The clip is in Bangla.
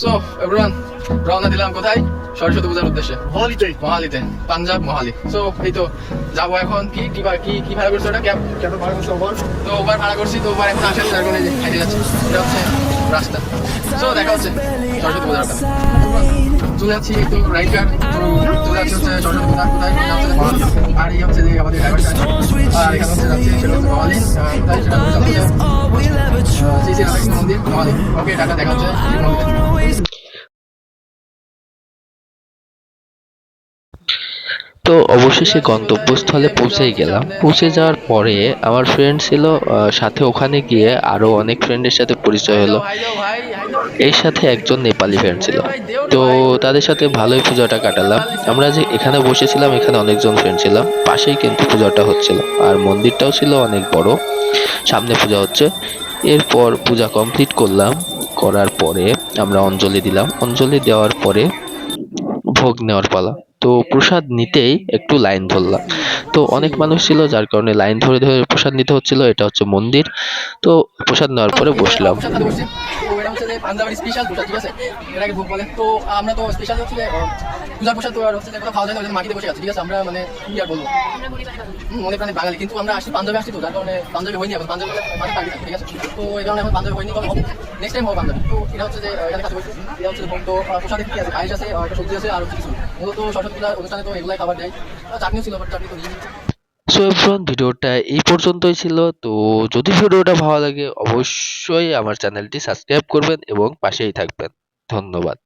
সো এভরিওয়ান, রওনা দিলাম কোথায়? সরস্বতী পূজার উদ্দেশ্যে মহালিতে, পাঞ্জাব মহালি। সো এই তো যাবো এখন। কি ভাড়া করছো? ওটা ক্যাব ভাড়া করছি। তো ওভার ভাড়া করছি, তো ওভার এখন আসেনি, তার কারণে হাইটে যাচ্ছি। এটা হচ্ছে রাস্তা। সো দেখা হচ্ছে সরস্বতী পূজার ওখানে। চলে যাচ্ছি একটু রাইড কার, চলে যাচ্ছি হচ্ছে সরস্বতী পূজা কোথায়, মহালি। আর এই হচ্ছে যে আমাদের ড্রাইভার সাহেব। আর এখানে হচ্ছে যাচ্ছি সেটা হচ্ছে মহালি কোথায়, সেটা হচ্ছে শ্রী শ্রী রামকৃষ্ণ মন্দির মহালি। ওকে, টাটা, দেখা হচ্ছে মন্দিরে। তো অবশেষে গন্তব্যস্থলে পৌঁছেই গেলাম। পৌঁছে যাওয়ার পরে আমার ফ্রেন্ড ছিল সাথে, ওখানে গিয়ে আরো অনেক ফ্রেন্ডের সাথে পরিচয় হলো। এর সাথে একজন নেপালি ফ্রেন্ড ছিল। তো তাদের সাথে ভালোই পূজাটা কাটালাম। আমরা যে এখানে বসেছিলাম, এখানে অনেকজন ফ্রেন্ড ছিলাম। পাশেই কিন্তু পূজাটা হচ্ছিল, আর মন্দিরটাও ছিল অনেক বড়। সামনে পূজা হচ্ছে। এরপর পূজা কমপ্লিট করলাম। করার পরে আমরা অঞ্জলি দিলাম। অঞ্জলি দেওয়ার পরে ভোগ নেওয়ার পালা। তো প্রসাদ নিতেই একটু লাইন ধরলাম। তো অনেক মানুষ ছিল, যার কারণে লাইন ধরে ধরে প্রসাদ নিতে হচ্ছিল। এটা হচ্ছে মন্দির। তো প্রসাদ নেওয়ার পরে বসলাম। পাঞ্জাবের স্পেশাল প্রসাদ, ঠিক আছে, এটাকে ভোগ বলে। তো আমরা তো স্পেশাল হচ্ছে যে পূজার প্রসাদ তো আর হচ্ছে যে কোথাও খাওয়া যায় না, মাটিতে বসে আছে, ঠিক আছে। আমরা মানে কি আর বলবো, মনে প্রাণে বাঙালি, কিন্তু আমরা আসছি পাঞ্জাবে, আসছি তো, যার কারণে পাঞ্জাবি হয়নি এখন। পাঞ্জাবি মানে পারবি না, ঠিক আছে। তো এই কারণে এখন পাঞ্জাবি হয়নি, তবে নেক্সট টাইম হবো পাঞ্জাবি। তো এটা হচ্ছে যে এখানে কাছে বসছি, এটা হচ্ছে ভোগ। তো প্রসাদে কি আছে, আইস আছে, একটা সবজি আছে, আর হচ্ছে কিছু। মূলত সরস্বতী পূজার অনুষ্ঠানে তো এগুলাই খাবার দেয়। চাটনিও ছিল, বাট চাটনি তো নিয়ে নিচ্ছি। সো এভরিওয়ান, ভিডিওটা এই পর্যন্তই ছিল। তো যদি ভিডিওটা ভালো লাগে, অবশ্যই আমার চ্যানেলটি সাবস্ক্রাইব করবেন এবং পাশেই থাকবেন। ধন্যবাদ।